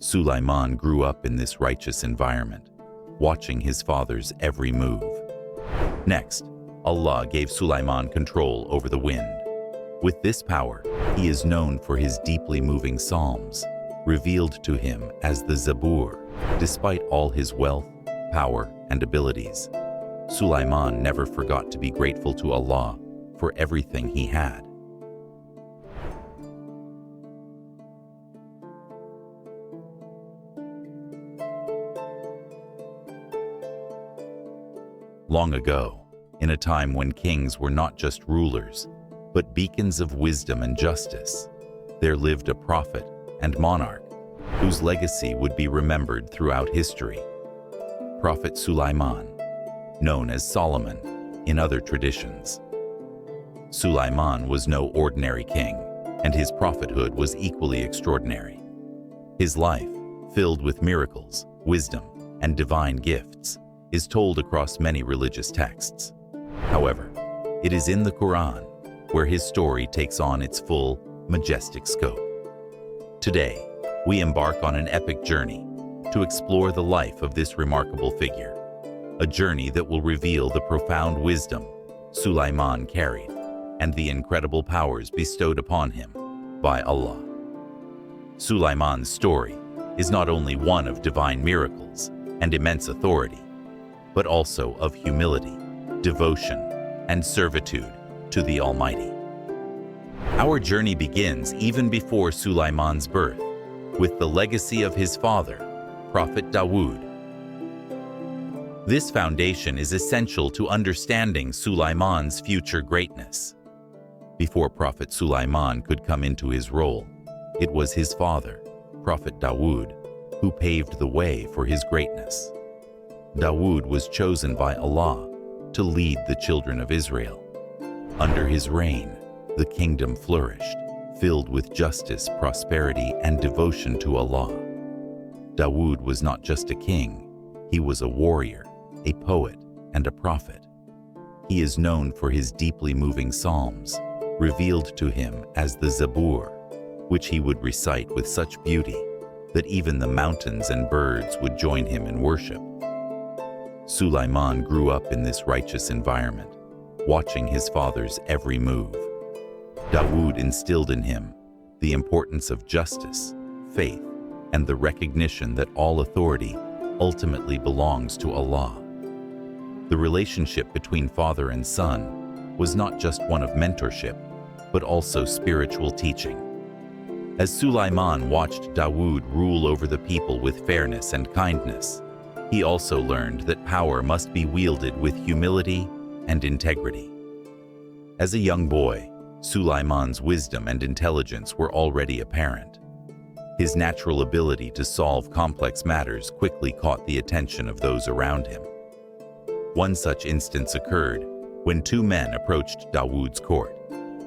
Sulaiman grew up in this righteous environment, watching his father's every move. Next, Allah gave Sulaiman control over the wind. With this power, he is known for his deeply moving psalms, revealed to him as the Zabur. Despite all his wealth, power, and abilities, Sulaiman never forgot to be grateful to Allah for everything he had. Long ago, in a time when kings were not just rulers, but beacons of wisdom and justice, there lived a prophet and monarch whose legacy would be remembered throughout history. Prophet Sulaiman, known as Solomon in other traditions. Sulaiman was no ordinary king, and his prophethood was equally extraordinary. His life, filled with miracles, wisdom, and divine gifts, is told across many religious texts. However, it is in the Quran where his story takes on its full, majestic scope. Today, we embark on an epic journey to explore the life of this remarkable figure, a journey that will reveal the profound wisdom Sulaiman carried and the incredible powers bestowed upon him by Allah. Sulaiman's story is not only one of divine miracles and immense authority, but also of humility, devotion, and servitude to the Almighty. Our journey begins even before Sulaiman's birth, with the legacy of his father, Prophet Dawood. This foundation is essential to understanding Sulaiman's future greatness. Before Prophet Sulaiman could come into his role, it was his father, Prophet Dawood, who paved the way for his greatness. Dawood was chosen by Allah to lead the children of Israel. Under his reign, the kingdom flourished, filled with justice, prosperity, and devotion to Allah. Dawood was not just a king, he was a warrior, a poet, and a prophet. He is known for his deeply moving psalms, revealed to him as the Zabur, which he would recite with such beauty that even the mountains and birds would join him in worship. Sulaiman grew up in this righteous environment, watching his father's every move. Dawood instilled in him the importance of justice, faith, and the recognition that all authority ultimately belongs to Allah. The relationship between father and son was not just one of mentorship, but also spiritual teaching. As Sulaiman watched Dawood rule over the people with fairness and kindness, he also learned that power must be wielded with humility and integrity. As a young boy, Sulaiman's wisdom and intelligence were already apparent. His natural ability to solve complex matters quickly caught the attention of those around him. One such instance occurred when two men approached Dawood's court,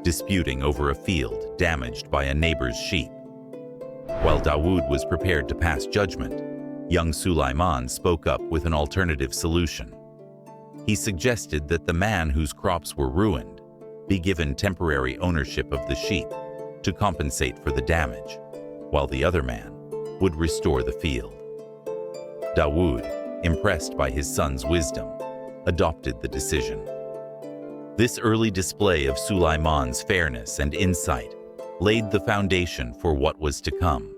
disputing over a field damaged by a neighbor's sheep. While Dawood was prepared to pass judgment, young Sulaiman spoke up with an alternative solution. He suggested that the man whose crops were ruined be given temporary ownership of the sheep to compensate for the damage, while the other man would restore the field. Dawood, impressed by his son's wisdom, adopted the decision. This early display of Sulaiman's fairness and insight laid the foundation for what was to come.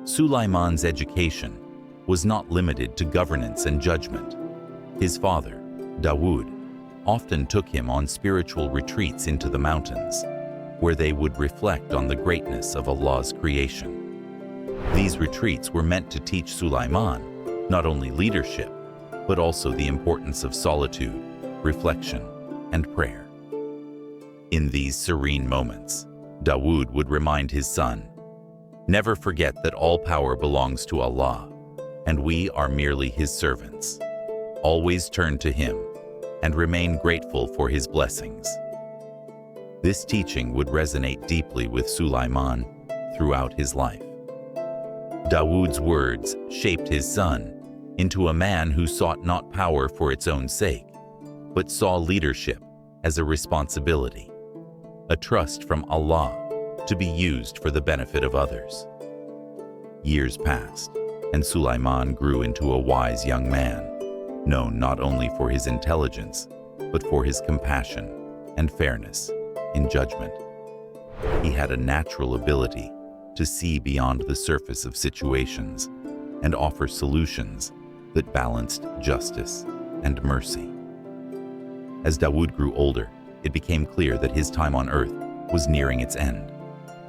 Sulaiman's education was not limited to governance and judgment. His father, Dawood, often took him on spiritual retreats into the mountains, where they would reflect on the greatness of Allah's creation. These retreats were meant to teach Sulaiman not only leadership, but also the importance of solitude, reflection, and prayer. In these serene moments, Dawood would remind his son, "Never forget that all power belongs to Allah, and we are merely His servants. Always turn to Him and remain grateful for His blessings." This teaching would resonate deeply with Sulaiman throughout his life. Dawood's words shaped his son into a man who sought not power for its own sake, but saw leadership as a responsibility, a trust from Allah to be used for the benefit of others. Years passed, and Sulaiman grew into a wise young man, known not only for his intelligence, but for his compassion and fairness in judgment. He had a natural ability to see beyond the surface of situations and offer solutions that balanced justice and mercy. As Dawood grew older, it became clear that his time on earth was nearing its end.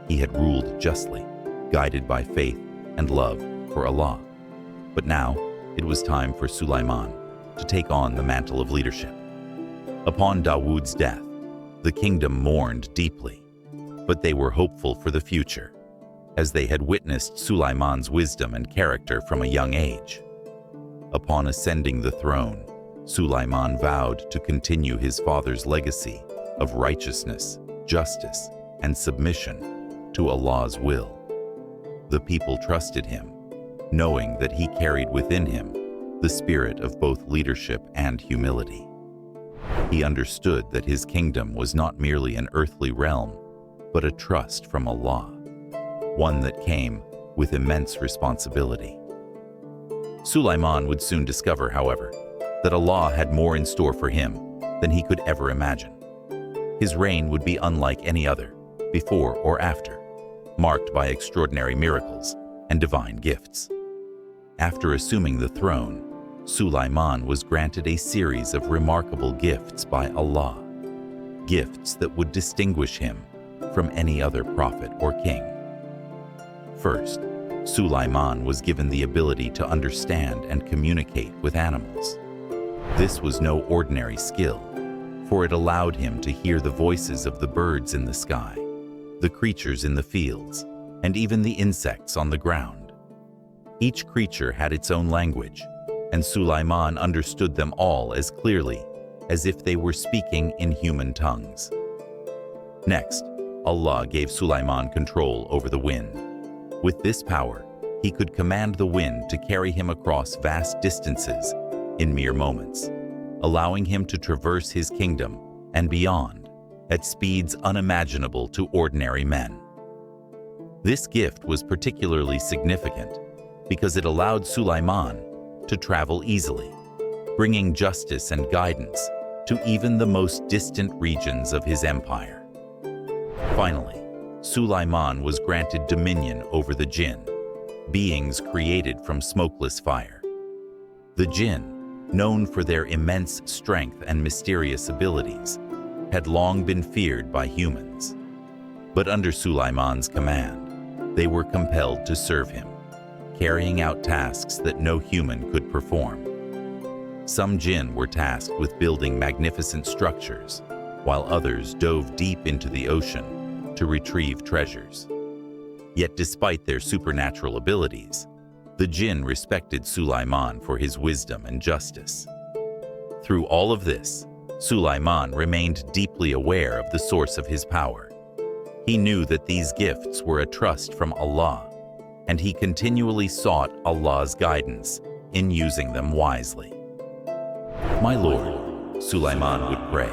He had ruled justly, guided by faith and love for Allah. But now, it was time for Sulaiman to take on the mantle of leadership. Upon Dawood's death, the kingdom mourned deeply, but they were hopeful for the future, as they had witnessed Sulaiman's wisdom and character from a young age. Upon ascending the throne, Sulaiman vowed to continue his father's legacy of righteousness, justice, and submission to Allah's will. The people trusted him, knowing that he carried within him the spirit of both leadership and humility. He understood that his kingdom was not merely an earthly realm, but a trust from Allah, one that came with immense responsibility. Sulaiman would soon discover, however, that Allah had more in store for him than he could ever imagine. His reign would be unlike any other, before or after, marked by extraordinary miracles and divine gifts. After assuming the throne, Sulaiman was granted a series of remarkable gifts by Allah, gifts that would distinguish him from any other prophet or king. First, Sulaiman was given the ability to understand and communicate with animals. This was no ordinary skill, for it allowed him to hear the voices of the birds in the sky, the creatures in the fields, and even the insects on the ground. Each creature had its own language, and Sulaiman understood them all as clearly as if they were speaking in human tongues. Next, Allah gave Sulaiman control over the wind. With this power, he could command the wind to carry him across vast distances in mere moments, allowing him to traverse his kingdom and beyond at speeds unimaginable to ordinary men. This gift was particularly significant because it allowed Sulaiman to travel easily, bringing justice and guidance to even the most distant regions of his empire. Finally, Sulaiman was granted dominion over the jinn, beings created from smokeless fire. The jinn, known for their immense strength and mysterious abilities, had long been feared by humans. But under Sulaiman's command, they were compelled to serve him, carrying out tasks that no human could perform. Some jinn were tasked with building magnificent structures, while others dove deep into the ocean to retrieve treasures. Yet despite their supernatural abilities, the jinn respected Sulaiman for his wisdom and justice. Through all of this, Sulaiman remained deeply aware of the source of his power. He knew that these gifts were a trust from Allah, and he continually sought Allah's guidance in using them wisely. "My Lord," Sulaiman would pray,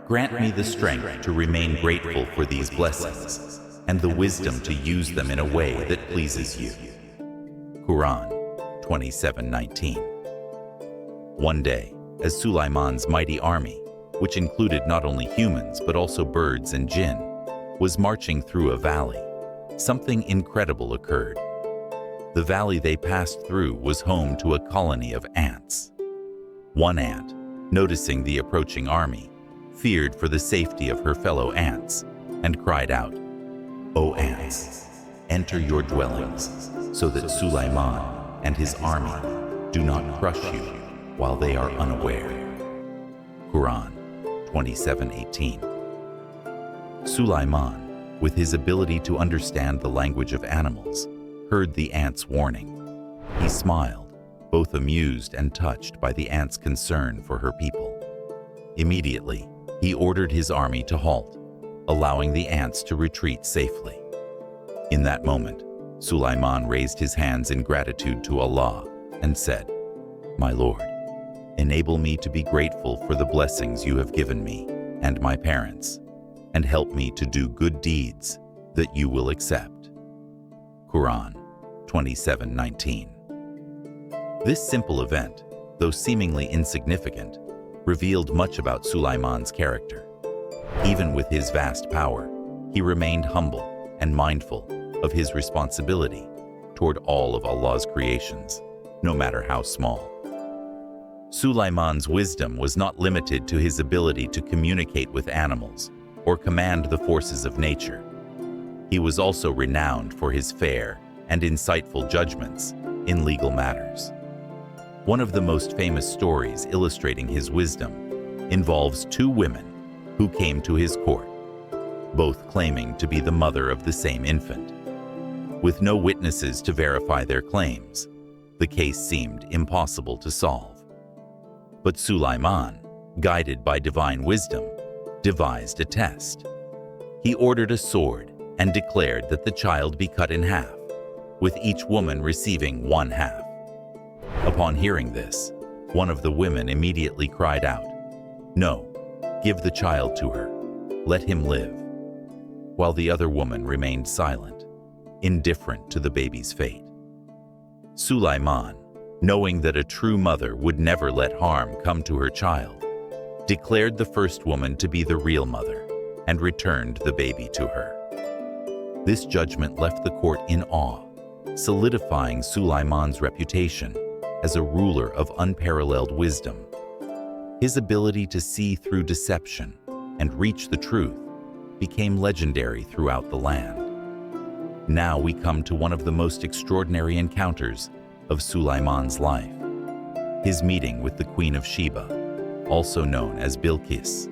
"grant me the strength to remain grateful for these blessings and the wisdom to use them in a way that pleases you." Quran 27:19. One day, as Sulaiman's mighty army, which included not only humans but also birds and jinn, was marching through a valley, something incredible occurred. The valley they passed through was home to a colony of ants. One ant, noticing the approaching army, feared for the safety of her fellow ants and cried out, "O ants, enter your dwellings so that Sulaiman and his army do not crush you while they are unaware." Quran 27:18. Sulaiman, with his ability to understand the language of animals, heard the ants' warning. He smiled, both amused and touched by the ants' concern for her people. Immediately, he ordered his army to halt, allowing the ants to retreat safely. In that moment, Sulaiman raised his hands in gratitude to Allah and said, "My Lord, enable me to be grateful for the blessings you have given me and my parents, and help me to do good deeds that you will accept." Quran 27:19. This simple event, though seemingly insignificant, revealed much about Sulaiman's character. Even with his vast power, he remained humble and mindful of his responsibility toward all of Allah's creations, no matter how small. Sulaiman's wisdom was not limited to his ability to communicate with animals or command the forces of nature. He was also renowned for his fair and insightful judgments in legal matters. One of the most famous stories illustrating his wisdom involves two women who came to his court, both claiming to be the mother of the same infant. With no witnesses to verify their claims, the case seemed impossible to solve. But Sulaiman, guided by divine wisdom, devised a test. He ordered a sword and declared that the child be cut in half, with each woman receiving one half. Upon hearing this, one of the women immediately cried out, "No, give the child to her. Let him live," while the other woman remained silent, indifferent to the baby's fate. Sulaiman, knowing that a true mother would never let harm come to her child, declared the first woman to be the real mother and returned the baby to her. This judgment left the court in awe, solidifying Sulaiman's reputation as a ruler of unparalleled wisdom. His ability to see through deception and reach the truth became legendary throughout the land. Now we come to one of the most extraordinary encounters of Sulaiman's life, his meeting with the Queen of Sheba, also known as Bilqis.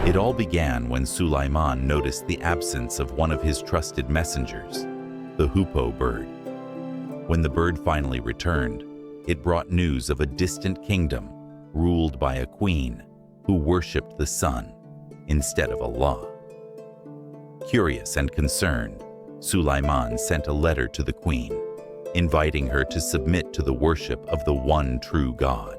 It all began when Sulaiman noticed the absence of one of his trusted messengers, the hoopoe bird. When the bird finally returned, it brought news of a distant kingdom ruled by a queen who worshipped the sun instead of Allah. Curious and concerned, Sulaiman sent a letter to the queen, inviting her to submit to the worship of the one true God.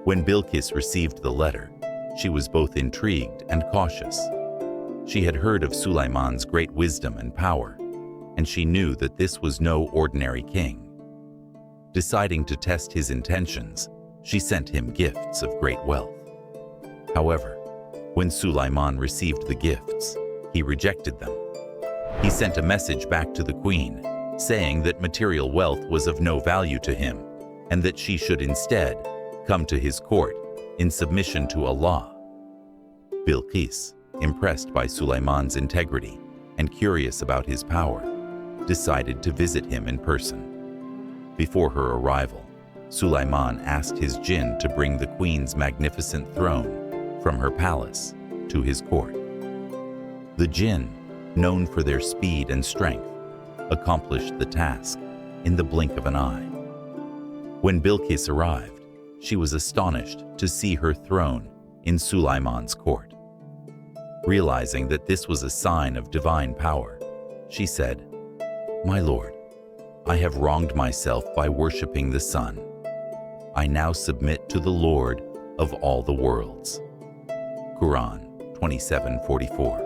When Bilqis received the letter, she was both intrigued and cautious. She had heard of Sulaiman's great wisdom and power, and she knew that this was no ordinary king. Deciding to test his intentions, she sent him gifts of great wealth. However, when Sulaiman received the gifts, he rejected them. He sent a message back to the queen, saying that material wealth was of no value to him, and that she should instead come to his court in submission to Allah. Bilqis, impressed by Sulaiman's integrity and curious about his power, decided to visit him in person. Before her arrival, Sulaiman asked his jinn to bring the queen's magnificent throne from her palace to his court. The jinn, known for their speed and strength, accomplished the task in the blink of an eye. When Bilqis arrived, she was astonished to see her throne in Sulaiman's court. Realizing that this was a sign of divine power, she said, "My lord, I have wronged myself by worshiping the sun. I now submit to the Lord of all the worlds." Quran 27:44.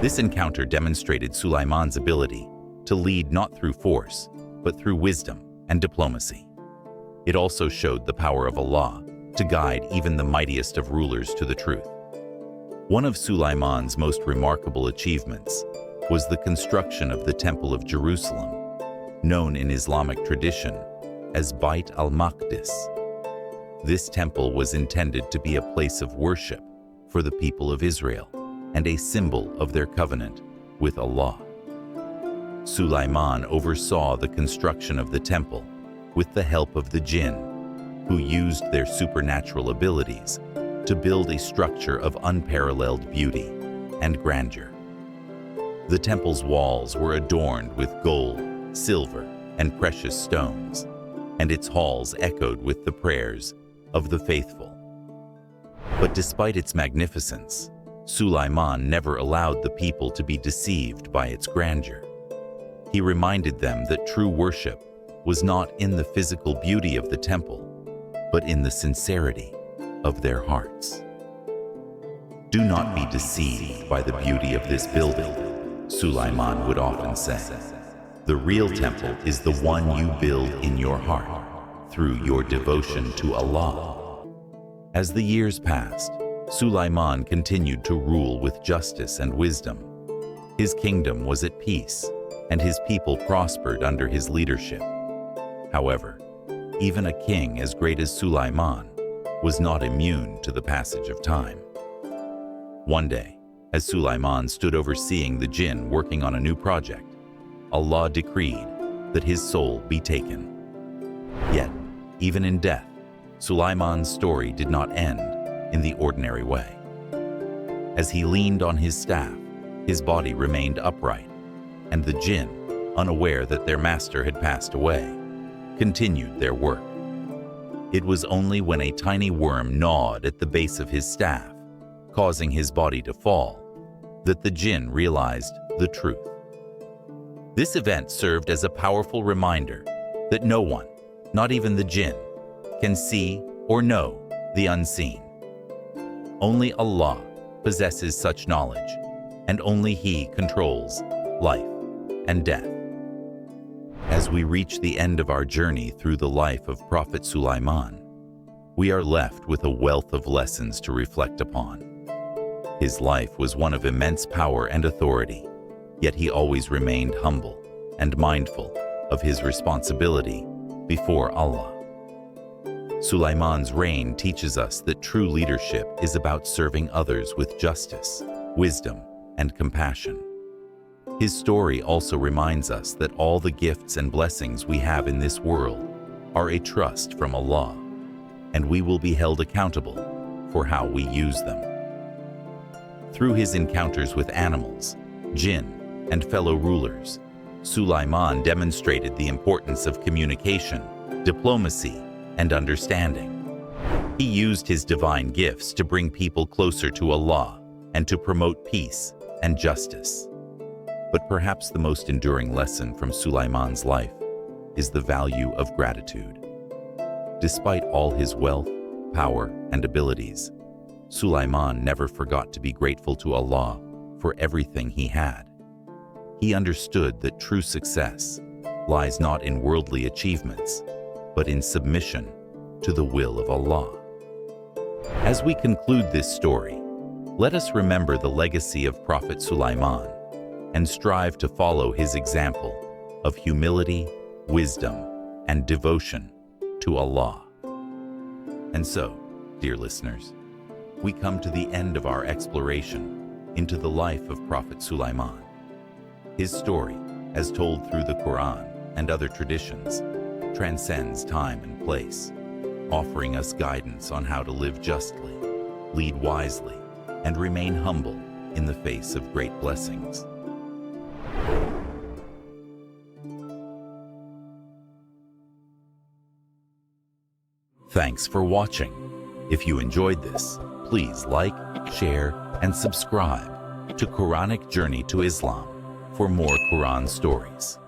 This encounter demonstrated Sulaiman's ability to lead not through force, but through wisdom and diplomacy. It also showed the power of Allah to guide even the mightiest of rulers to the truth. One of Sulaiman's most remarkable achievements was the construction of the Temple of Jerusalem, known in Islamic tradition as Bayt al-Maqdis. This temple was intended to be a place of worship for the people of Israel and a symbol of their covenant with Allah. Sulaiman oversaw the construction of the temple with the help of the jinn, who used their supernatural abilities to build a structure of unparalleled beauty and grandeur. The temple's walls were adorned with gold, silver, and precious stones, and its halls echoed with the prayers of the faithful. But despite its magnificence, Sulaiman never allowed the people to be deceived by its grandeur. He reminded them that true worship was not in the physical beauty of the temple, but in the sincerity of their hearts. "Do not be deceived by the beauty of this building," Sulaiman would often say. The real temple is the one you build in your heart through your devotion to Allah. As the years passed, Sulaiman continued to rule with justice and wisdom. His kingdom was at peace, and his people prospered under his leadership. However, even a king as great as Sulaiman was not immune to the passage of time. One day, as Sulaiman stood overseeing the jinn working on a new project, Allah decreed that his soul be taken. Yet, even in death, Sulaiman's story did not end in the ordinary way. As he leaned on his staff, his body remained upright, and the jinn, unaware that their master had passed away, continued their work. It was only when a tiny worm gnawed at the base of his staff, causing his body to fall, that the jinn realized the truth. This event served as a powerful reminder that no one, not even the jinn, can see or know the unseen. Only Allah possesses such knowledge, and only He controls life and death. As we reach the end of our journey through the life of Prophet Sulaiman, we are left with a wealth of lessons to reflect upon. His life was one of immense power and authority, yet he always remained humble and mindful of his responsibility before Allah. Sulaiman's reign teaches us that true leadership is about serving others with justice, wisdom, and compassion. His story also reminds us that all the gifts and blessings we have in this world are a trust from Allah, and we will be held accountable for how we use them. Through his encounters with animals, jinn, and fellow rulers, Sulaiman demonstrated the importance of communication, diplomacy, and understanding. He used his divine gifts to bring people closer to Allah and to promote peace and justice. But perhaps the most enduring lesson from Sulaiman's life is the value of gratitude. Despite all his wealth, power, and abilities, Sulaiman never forgot to be grateful to Allah for everything he had. He understood that true success lies not in worldly achievements, but in submission to the will of Allah. As we conclude this story, let us remember the legacy of Prophet Sulaiman and strive to follow his example of humility, wisdom, and devotion to Allah. And so, dear listeners, we come to the end of our exploration into the life of Prophet Sulaiman. His story, as told through the Quran and other traditions, transcends time and place, offering us guidance on how to live justly, lead wisely, and remain humble in the face of great blessings. Thanks for watching. If you enjoyed this, please like, share, and subscribe to Quranic Journey to Islam for more Quran stories.